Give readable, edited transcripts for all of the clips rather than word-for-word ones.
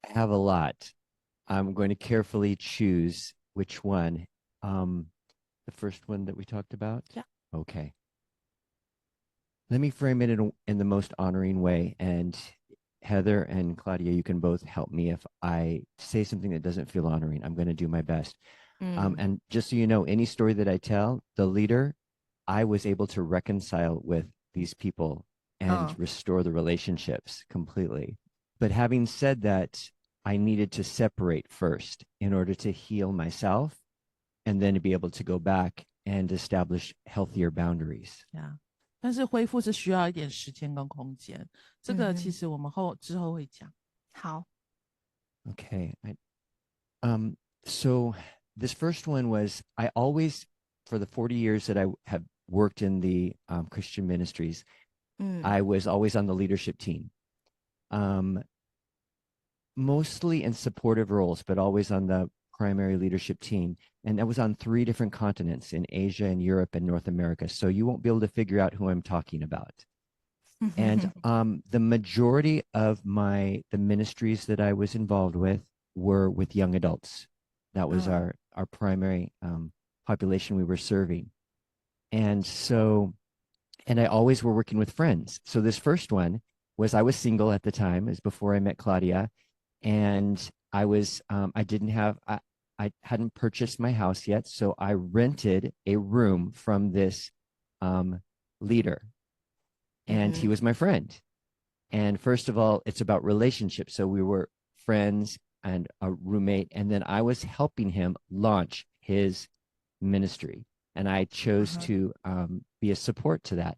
I have a lot. I'm going to carefully choose which one. The first one that we talked about? Yeah. Okay. Let me frame it in the most honoring way. And Heather and Claudia, you can both help me if I say something that doesn't feel honoring. I'm going to do my best. And just so you know, any story that I tell, the leader, I was able to reconcile with these people and restore the relationships completely. But having said that, I needed to separate first in order to heal myself and then to be able to go back and establish healthier boundaries. Yeah. 但是恢复是需要一点时间跟空间，这个其实我们之后会讲。好。Okay. So this first one was, I always, for the 40 years that I have worked in the Christian ministries, I was always on the leadership team. Mostly in supportive roles, but always on the primary leadership team. And that was on 3 different continents, in Asia and Europe and North America. So you won't be able to figure out who I'm talking about. And the majority of the ministries that I was involved with were with young adults. That was our primary population we were serving. And so, and I always were working with friends. So this first one was, I was single at the time, as before I met Claudia. And I hadn't purchased my house yet. So I rented a room from this leader. And he was my friend. And first of all, it's about relationships. So we were friends and a roommate. And then I was helping him launch his ministry. And I chose to be a support to that.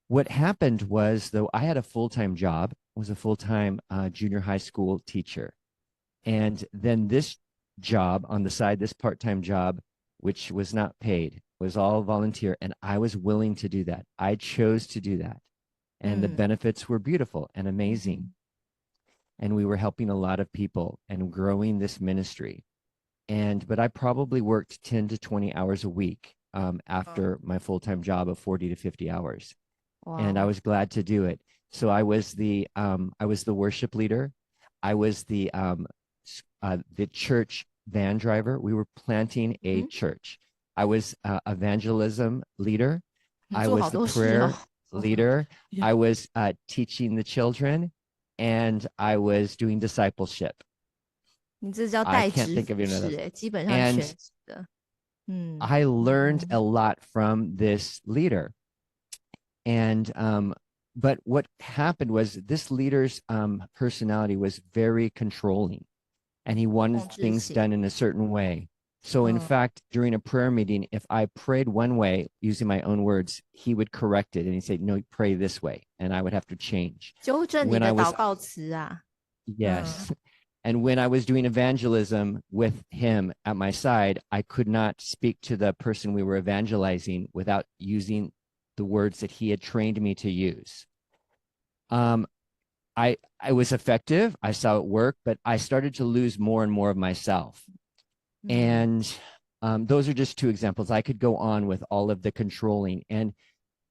What happened was, though, I had a full-time job, was a full-time junior high school teacher. And then this job on the side, this part-time job, which was not paid, was all volunteer. And I was willing to do that. I chose to do that. And the benefits were beautiful and amazing. And we were helping a lot of people and growing this ministry. But I probably worked 10 to 20 hours a week after my full-time job of 40 to 50 hours. Wow. And I was glad to do it. So I was the worship leader. I was the church van driver. We were planting a church. I was evangelism leader. I was the prayer leader. Yeah. I was teaching the children, and I was doing discipleship. I can't think of another. And I learned a lot from this leader. And but what happened was, this leader's personality was very controlling, and he wanted things done in a certain way. So in fact, during a prayer meeting, if I prayed one way, using my own words, he would correct it and he'd say, no, pray this way. And I would have to change. Yes. And when I was doing evangelism with him at my side, I could not speak to the person we were evangelizing without using the words that he had trained me to use. I was effective. I saw it work, but I started to lose more and more of myself. And those are just 2 examples. I could go on with all of the controlling. And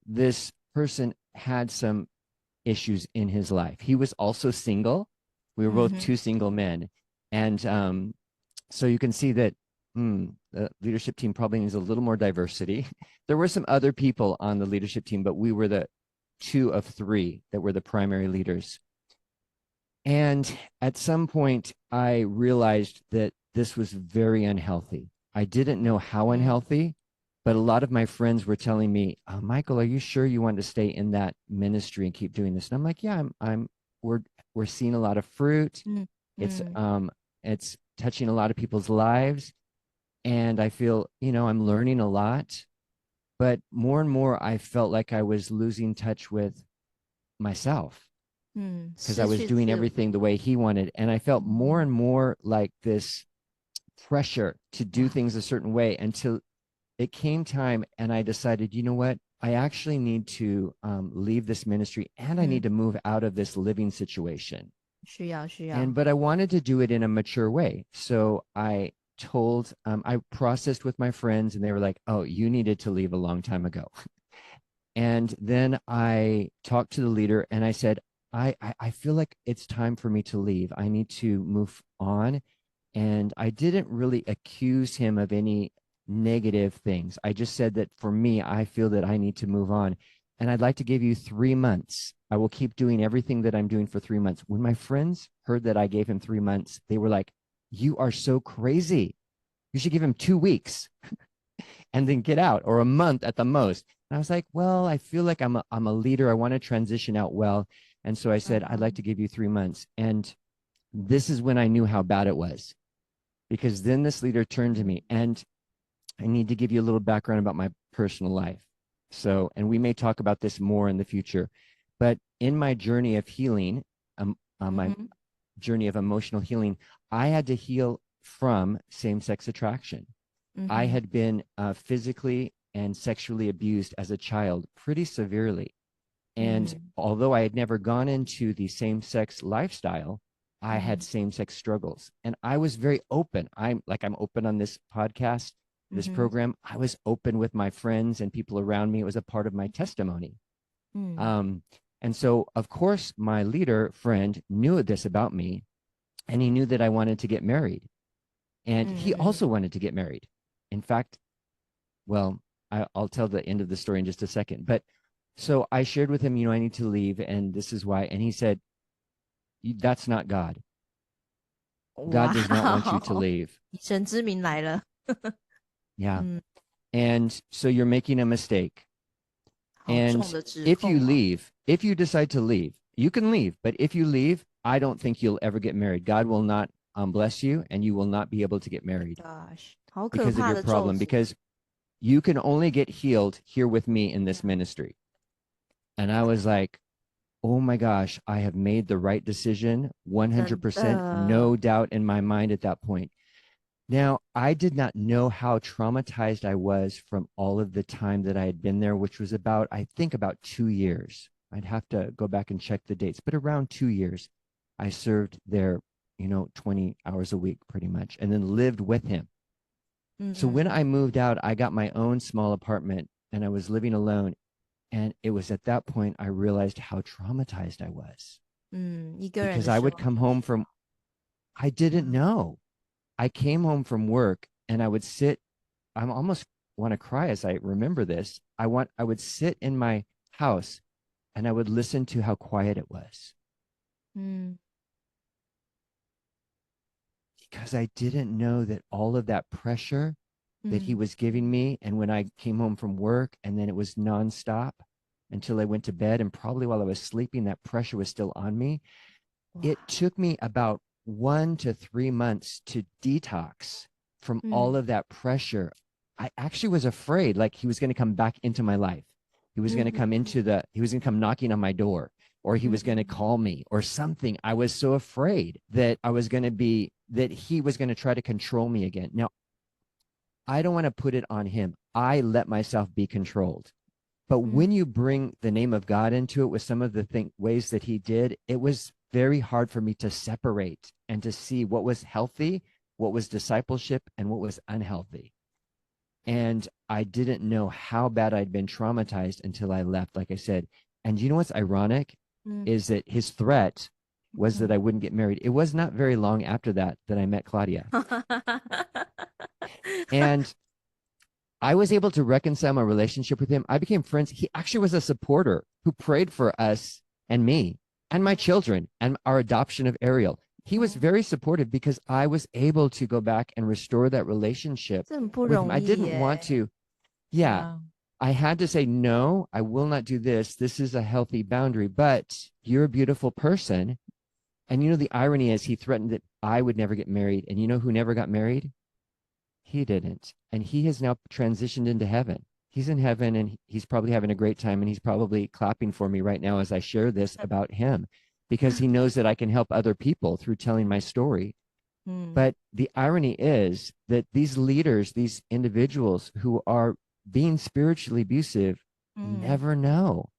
this person had some issues in his life. He was also single. We were both 2 single men. And so you can see that the leadership team probably needs a little more diversity. There were some other people on the leadership team, but we were the 2 of 3 that were the primary leaders. And at some point, I realized that this was very unhealthy. I didn't know how unhealthy, but a lot of my friends were telling me, Michael, are you sure you want to stay in that ministry and keep doing this? And I'm like, yeah, we're seeing a lot of fruit. It's touching a lot of people's lives. And I feel, I'm learning a lot. But more and more, I felt like I was losing touch with myself, because I was doing everything the way he wanted. And I felt more and more like this pressure to do things a certain way, until it came time and I decided, you know what? I actually need to leave this ministry, and I need to move out of this living situation. But I wanted to do it in a mature way. So I processed with my friends, and they were like, oh, you needed to leave a long time ago. And then I talked to the leader and I said, I feel like it's time for me to leave. I need to move on. And I didn't really accuse him of any negative things. I just said that for me, I feel that I need to move on. And I'd like to give you 3 months. I will keep doing everything that I'm doing for 3 months. When my friends heard that I gave him 3 months, they were like, you are so crazy. You should give him 2 weeks and then get out, or a month at the most. And I was like, well, I feel like I'm a leader. I want to transition out well. And so I said, I'd like to give you 3 months. And this is when I knew how bad it was, because then this leader turned to me, and I need to give you a little background about my personal life. So, and we may talk about this more in the future, but in my journey of healing, my journey of emotional healing, I had to heal from same-sex attraction. I had been physically and sexually abused as a child pretty severely. And although I had never gone into the same-sex lifestyle, I had same-sex struggles. And I was very open. I'm open on this podcast, this program. I was open with my friends and people around me. It was a part of my testimony. And so, of course, my leader friend knew this about me, and he knew that I wanted to get married. And he also wanted to get married. In fact, well, I'll tell the end of the story in just a second. But so I shared with him, I need to leave, and this is why. And he said, that's not God. God does not want you to leave. 神之名来了。 Yeah. And so you're making a mistake. And 好重的指 if 控 you 哦 leave, if you decide to leave, you can leave. But if you leave, I don't think you'll ever get married. God will not bless you, and you will not be able to get married Gosh， 好可 because of 怕 your 的咒 problem. 诅。 Because you can only get healed here with me in this ministry. And I was like, oh my gosh, I have made the right decision. 100%, no doubt in my mind at that point. Now, I did not know how traumatized I was from all of the time that I had been there, which was I think about 2 years. I'd have to go back and check the dates, but around 2 years, I served there, 20 hours a week pretty much, and then lived with him. So when I moved out, I got my own small apartment, and I was living alone. And it was at that point I realized how traumatized I was. 一个人的 Because I 时 would 候 come home from, I didn't know. I came home from work, and I would sit, I almost want to cry as I remember this. I would sit in my house, and I would listen to how quiet it was. Because I didn't know that all of that pressure that he was giving me, and when I came home from work, and then it was nonstop until I went to bed, and probably while I was sleeping, that pressure was still on me. It took me about 1 to 3 months to detox from all of that pressure. I actually was afraid, like he was going to come back into my life. He was going to come he was going to come knocking on my door, or he was going to call me or something. I was so afraid that that he was going to try to control me again. Now, I don't want to put it on him. I let myself be controlled. But when you bring the name of God into it with some of the ways that he did, it was very hard for me to separate and to see what was healthy, what was discipleship, and what was unhealthy. And I didn't know how bad I'd been traumatized until I left, like I said. And you know what's ironic is that his threat was that I wouldn't get married. It was not very long after that I met Claudia. And I was able to reconcile my relationship with him. I became friends. He actually was a supporter who prayed for us and me and my children and our adoption of Ariel. He was very supportive because I was able to go back and restore that relationship 这很不 with 容 him. I 易 didn't 耶 want to. Yeah, I had to say, no, I will not do this. This is a healthy boundary, but you're a beautiful person. And the irony is he threatened that I would never get married. And you know who never got married? He didn't. And he has now transitioned into heaven. He's in heaven, and he's probably having a great time. And he's probably clapping for me right now as I share this about him, because he knows that I can help other people through telling my story. But the irony is that these leaders, these individuals who are being spiritually abusive, never know.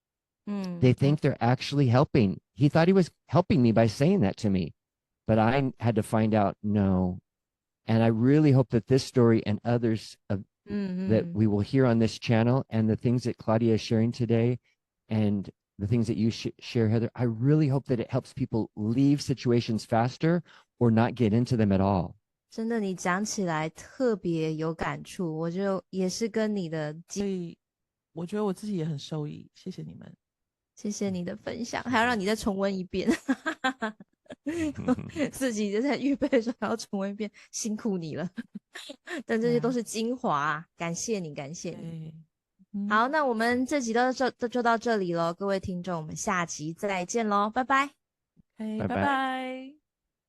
They think they're actually helping. He thought he was helping me by saying that to me, but I had to find out, no. And I really hope that this story and others that we will hear on this channel, and the things that Claudia is sharing today, and the things that you share, Heather, I really hope that it helps people leave situations faster or not get into them at all. 真的，你讲起来特别有感触，我就也是跟你的，所以我觉得我自己也很受益，谢谢你们，谢谢你的分享，还要让你再重温一遍，自己就在预备的时候还要重温一遍，辛苦你了。但这些都是精华啊，感谢你，感谢你。好，那我们这集就到这里咯，各位听众，我们下集再见咯，拜拜。拜拜拜。拜。